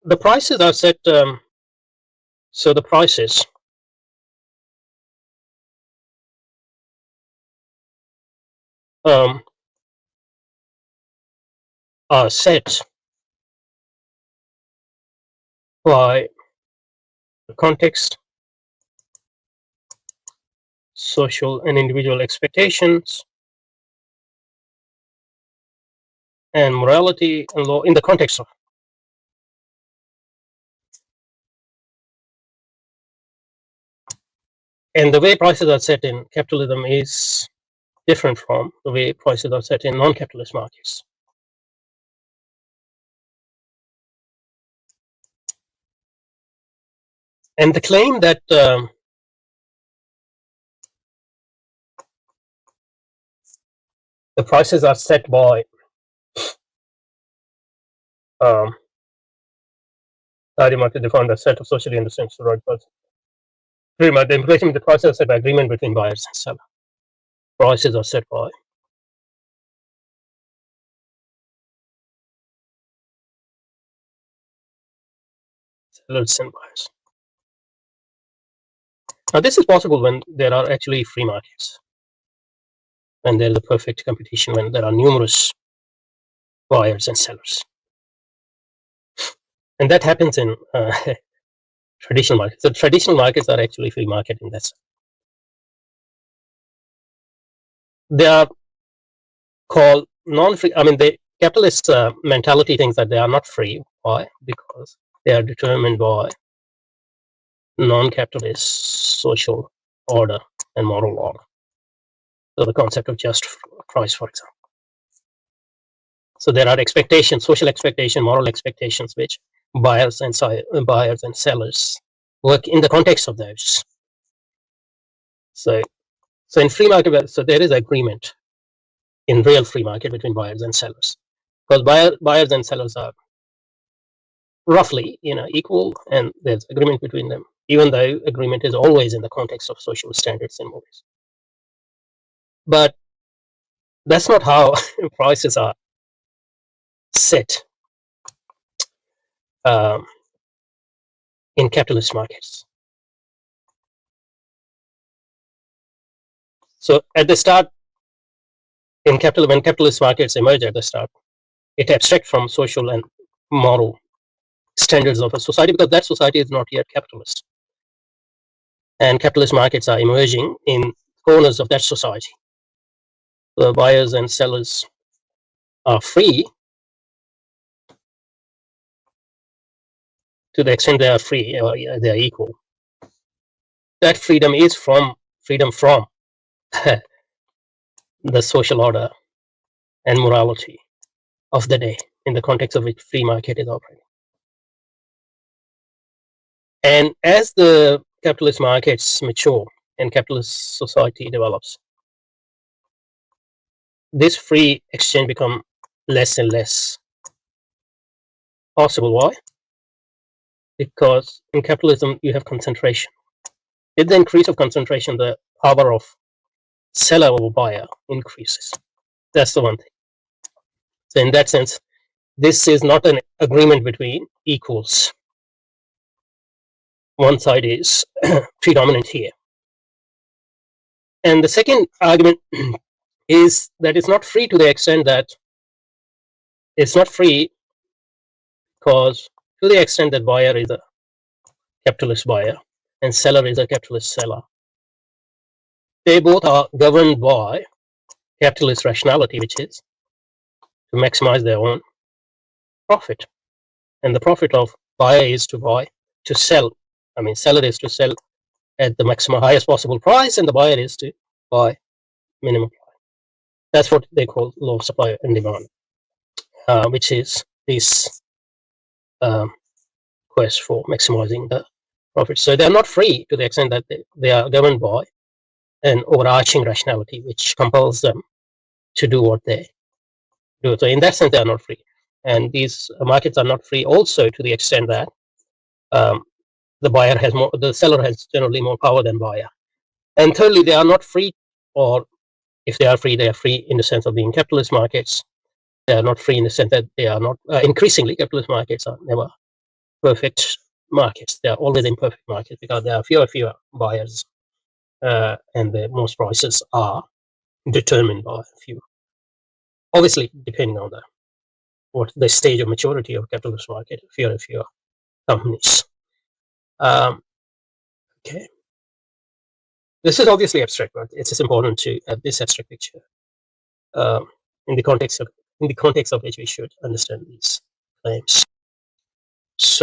the prices are set. So the prices are set by the context, social and individual expectations, and morality and law in the context of. And the way prices are set in capitalism is different from the way prices are set in non-capitalist markets. And the claim that the prices are set by market defined as set of socially understood right person. Pretty much the implication the prices are set by agreement between buyers and sellers. Prices are set by sellers and buyers. Now this is possible when there are actually free markets, when there is a perfect competition, when there are numerous buyers and sellers, and that happens in traditional markets. So traditional markets are actually free market in that sense. They are called non-free. I mean, the capitalist mentality thinks that they are not free. Why? Because they are determined by non-capitalist social order and moral order. So the concept of just price, for example. So there are expectations, social expectations, moral expectations, which buyers and sellers work in the context of those. So in free market, so there is agreement in real free market between buyers and sellers, because buyers and sellers are roughly equal, and there's agreement between them, even though agreement is always in the context of social standards and morals. But that's not how prices are set in capitalist markets. So at the start, when capitalist markets emerge at the start, it abstracts from social and moral standards of a society, because that society is not yet capitalist, and capitalist markets are emerging in corners of that society. The buyers and sellers are free to the extent they are free, or they are equal. That freedom is freedom from the social order and morality of the day, in the context of which free market is operating. And as the capitalist markets mature and capitalist society develops, this free exchange becomes less and less possible. Why? Because in capitalism you have concentration. With the increase of concentration, the power of seller or buyer increases. That's the one thing. So in that sense, this is not an agreement between equals. One side is predominant here. And the second argument is that it's not free to the extent that it's not free because to the extent that buyer is a capitalist buyer and seller is a capitalist seller, they both are governed by capitalist rationality, which is to maximize their own profit. And the profit of buyer is to sell. I mean, seller is to sell at the maximum highest possible price, and the buyer is to buy minimum price. That's what they call law of supply and demand, which is this quest for maximizing the profit. So they are not free to the extent that they are governed by an overarching rationality which compels them to do what they do. So in that sense, they are not free. And these markets are not free also to the extent that the seller has generally more power than buyer. And thirdly, they are not free, or if they are free in the sense of being capitalist markets. They are not free in the sense that they are not increasingly capitalist markets are never perfect markets. They are always imperfect markets because there are fewer buyers, and the most prices are determined by a few. Obviously, depending on what the stage of maturity of capitalist market, fewer companies. Okay, this is obviously abstract, but it's just important to have this abstract picture um, in the context of which we should understand these claims. So